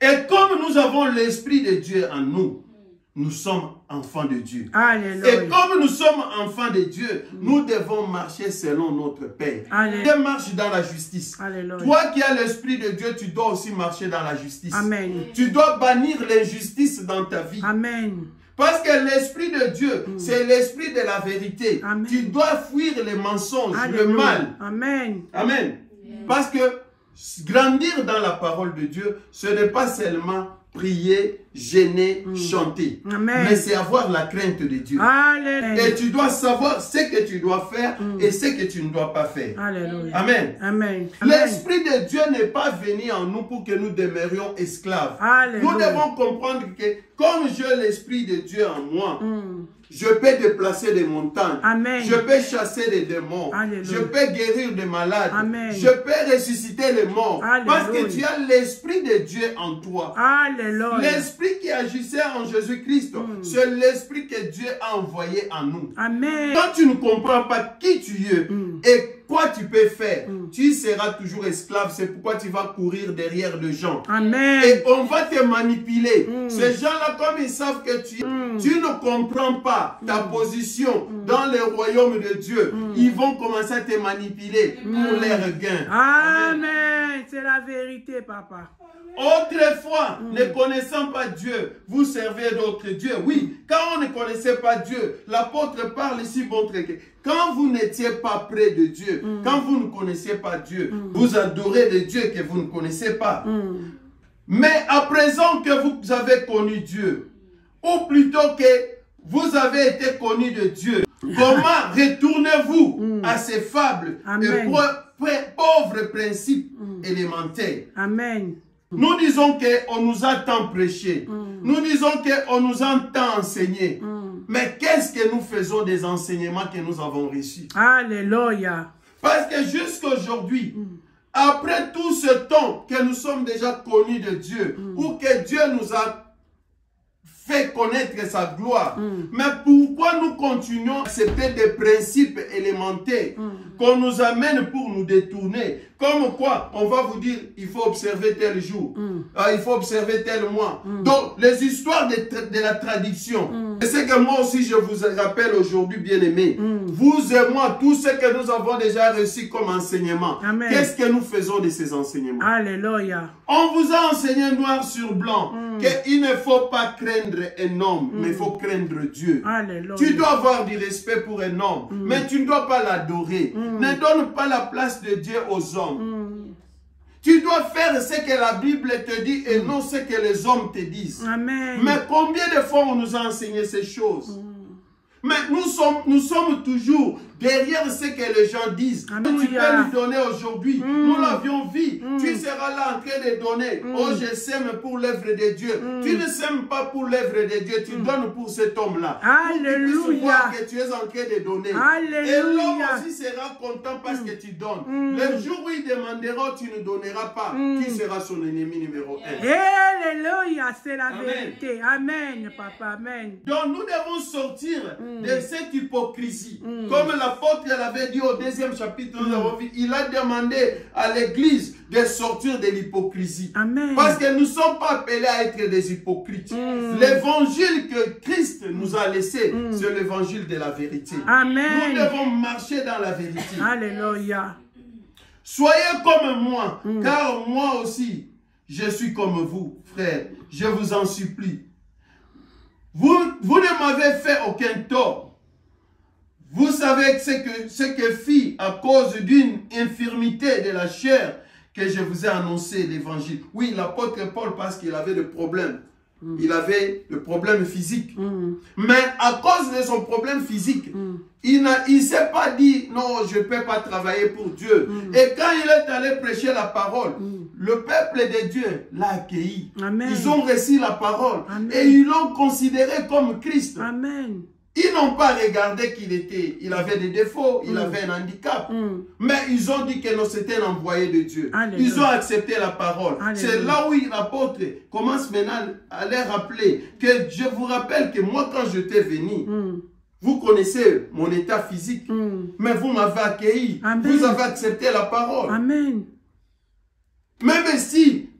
Et comme nous avons l'Esprit de Dieu en nous, nous sommes enfants de Dieu. Alléluia. Et comme nous sommes enfants de Dieu, nous devons marcher selon notre Père. Dieu marche dans la justice. Alléluia. Toi qui as l'Esprit de Dieu, tu dois aussi marcher dans la justice. Amen. Tu dois bannir l'injustice dans ta vie. Amen. Parce que l'Esprit de Dieu, c'est l'Esprit de la vérité. Amen. Tu dois fuir les mensonges, Alléluia. le mal. Amen. Amen. Parce que grandir dans la parole de Dieu, ce n'est pas seulement prier, gêner, chanter. Amen. Mais c'est avoir la crainte de Dieu. Alléluia. Et tu dois savoir ce que tu dois faire et ce que tu ne dois pas faire. Alléluia. Amen. Amen. L'Esprit de Dieu n'est pas venu en nous pour que nous demeurions esclaves. Alléluia. Nous devons comprendre que comme j'ai l'Esprit de Dieu en moi, je peux déplacer des montagnes. Amen. Je peux chasser des démons. Alléluia. Je peux guérir des malades. Amen. Je peux ressusciter les morts. Alléluia. Parce que tu as l'Esprit de Dieu en toi. Alléluia. L'Esprit qui agissait en Jésus-Christ, c'est l'Esprit que Dieu a envoyé en nous. Amen. Quand tu ne comprends pas qui tu es et quoi tu peux faire, tu seras toujours esclave. C'est pourquoi tu vas courir derrière les gens. Amen. Et on va te manipuler. Ces gens-là, comme ils savent que tu ne comprends pas ta position dans le royaume de Dieu, ils vont commencer à te manipuler pour leur gain. Amen. C'est la vérité, papa. Autrefois, ne connaissant pas Dieu, vous servez d'autres dieux. Oui, quand on ne connaissait pas Dieu, l'apôtre parle ici, montre que quand vous n'étiez pas près de Dieu, quand vous ne connaissiez pas Dieu, vous adorez des dieux que vous ne connaissez pas. Mais à présent que vous avez connu Dieu, ou plutôt que vous avez été connu de Dieu, comment retournez-vous à ces fables et pauvres principes élémentaires? Amen. Nous disons qu'on nous a tant prêché. Nous disons qu'on nous a tant enseigné. Mais qu'est-ce que nous faisons des enseignements que nous avons reçus? Alléluia. Parce que jusqu'aujourd'hui, après tout ce temps que nous sommes déjà connus de Dieu, ou que Dieu nous a fait connaître sa gloire, mais pourquoi nous continuons à accepter des principes élémentaires qu'on nous amène pour nous détourner? Comme quoi, on va vous dire, il faut observer tel jour, il faut observer tel mois. Donc, les histoires de la tradition, et c'est que moi aussi je vous rappelle aujourd'hui, bien aimés, vous et moi, tout ce que nous avons déjà reçu comme enseignement, qu'est-ce que nous faisons de ces enseignements? Alléluia. On vous a enseigné noir sur blanc qu'il ne faut pas craindre un homme, mais il faut craindre Dieu. Alléluia. Tu dois avoir du respect pour un homme, mais tu ne dois pas l'adorer. Ne donne pas la place de Dieu aux hommes. Tu dois faire ce que la Bible te dit et non ce que les hommes te disent. Amen. Mais combien de fois on nous a enseigné ces choses? Mais nous sommes toujours derrière ce que les gens disent. Alléluia. Tu peux nous donner aujourd'hui. Nous l'avions vu. Tu seras là en train de donner. Oh, je sème pour l'œuvre de Dieu. Tu ne sèmes pas pour l'œuvre de Dieu. Tu donnes pour cet homme-là. Alléluia. Pour qu'il puisse voir que tu es en train de donner. Alléluia. Et l'homme aussi sera content parce que tu donnes. Le jour où il demandera, tu ne donneras pas. Qui sera son ennemi numéro 1? Alléluia. C'est la Amen. vérité. Amen, papa. Amen. Donc nous devons sortir de cette hypocrisie. Comme l'apôtre l'avait dit au 2e chapitre, nous avons vu, il a demandé à l'église de sortir de l'hypocrisie. Amen. Parce que nous ne sommes pas appelés à être des hypocrites. L'évangile que Christ nous a laissé, c'est l'évangile de la vérité. Amen. Nous devons marcher dans la vérité. Alléluia. Soyez comme moi, car moi aussi, je suis comme vous, frères. Je vous en supplie. Vous ne m'avez fait aucun tort. Vous savez ce que fit à cause d'une infirmité de la chair que je vous ai annoncé l'évangile. Oui, l'apôtre Paul, parce qu'il avait des problèmes. Il avait le problème physique. Mais à cause de son problème physique, il ne s'est pas dit, non, je ne peux pas travailler pour Dieu. Et quand il est allé prêcher la parole, le peuple de Dieu l'a accueilli. Amen. Ils ont reçu la parole. Amen. Et ils l'ont considéré comme Christ. Amen. Ils n'ont pas regardé il avait des défauts, il avait un handicap. Mais ils ont dit que non, c'était un envoyé de Dieu. Alléluia. Ils ont accepté la parole. C'est là où l'apôtre commence maintenant à les rappeler que je vous rappelle que moi, quand j'étais venu, vous connaissez mon état physique, mais vous m'avez accueilli. Amen. Vous avez accepté la parole. Amen. Même si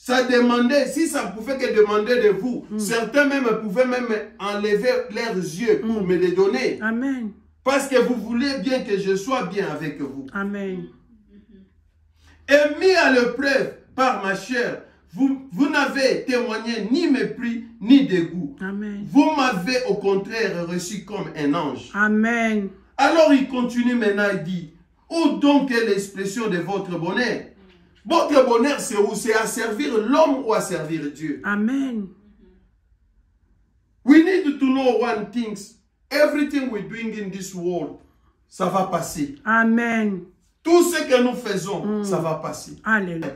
Ça demandait, si ça pouvait que demander de vous, certains même pouvaient même enlever leurs yeux pour me les donner. Amen. Parce que vous voulez bien que je sois bien avec vous. Amen. Et mis à l'épreuve par ma chair, vous n'avez témoigné ni mépris ni dégoût. Amen. Vous m'avez au contraire reçu comme un ange. Amen. Alors il continue maintenant, il dit, où donc est l'expression de votre bonheur? Votre bonheur, c'est où? C'est à servir l'homme ou à servir Dieu? Amen. We need to know one thing. Everything we're doing in this world, ça va passer. Amen. Tout ce que nous faisons, ça va passer. Alléluia.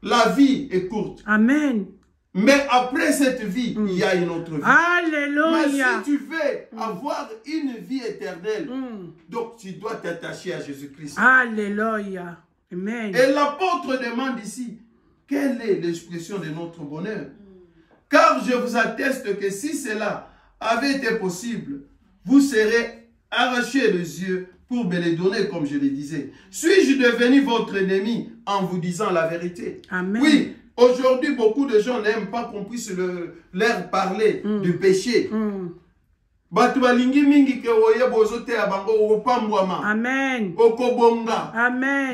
La vie est courte. Amen. Mais après cette vie, il y a une autre vie. Alléluia. Mais si tu veux avoir une vie éternelle, donc tu dois t'attacher à Jésus-Christ. Alléluia. Amen. Et l'apôtre demande ici, quelle est l'expression de notre bonheur? Car je vous atteste que si cela avait été possible, vous serez arraché les yeux pour me les donner, comme je le disais. Suis-je devenu votre ennemi en vous disant la vérité? Amen. Oui, aujourd'hui, beaucoup de gens n'aiment pas qu'on puisse leur parler du péché. Amen. Okobonga. Amen.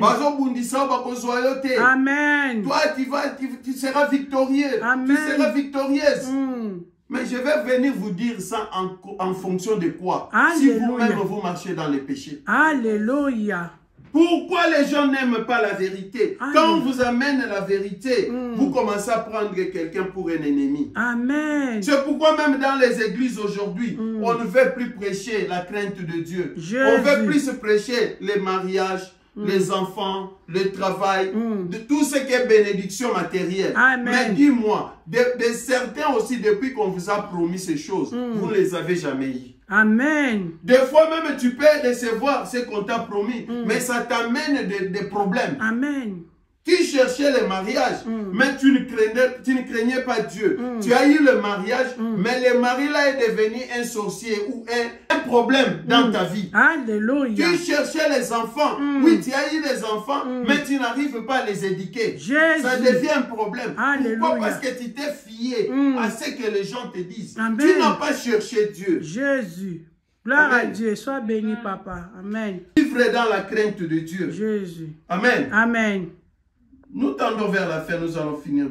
Amen. Toi, tu seras victorieux. Amen. Tu seras victorieuse. Mais je vais venir vous dire ça en fonction de quoi? Si vous-même vous marchez dans les péchés. Alléluia. Pourquoi les gens n'aiment pas la vérité? Quand on vous amène la vérité, vous commencez à prendre quelqu'un pour un ennemi. Amen. C'est pourquoi même dans les églises aujourd'hui, on ne veut plus prêcher la crainte de Dieu. On veut plus prêcher les mariages, les enfants, le travail, de tout ce qui est bénédiction matérielle. Amen. Mais dis-moi, de certains aussi, depuis qu'on vous a promis ces choses, vous ne les avez jamais eues. Amen. Des fois même, tu peux recevoir ce qu'on t'a promis, mais ça t'amène des problèmes. Amen. Tu cherchais le mariage, mais tu ne craignais pas Dieu. Tu as eu le mariage, mais le mari là est devenu un sorcier ou un problème dans ta vie. Alléluia. Tu cherchais les enfants. Oui, tu as eu les enfants, mais tu n'arrives pas à les éduquer. Jésus. Ça devient un problème. Alléluia. Pourquoi? Parce que tu t'es fié à ce que les gens te disent. Amen. Tu n'as pas cherché Dieu. Jésus. Gloire Amen. à Dieu. Sois béni, papa. Amen. Vivre dans la crainte de Dieu. Jésus. Amen. Amen. Nous tendons vers la fin, nous allons finir.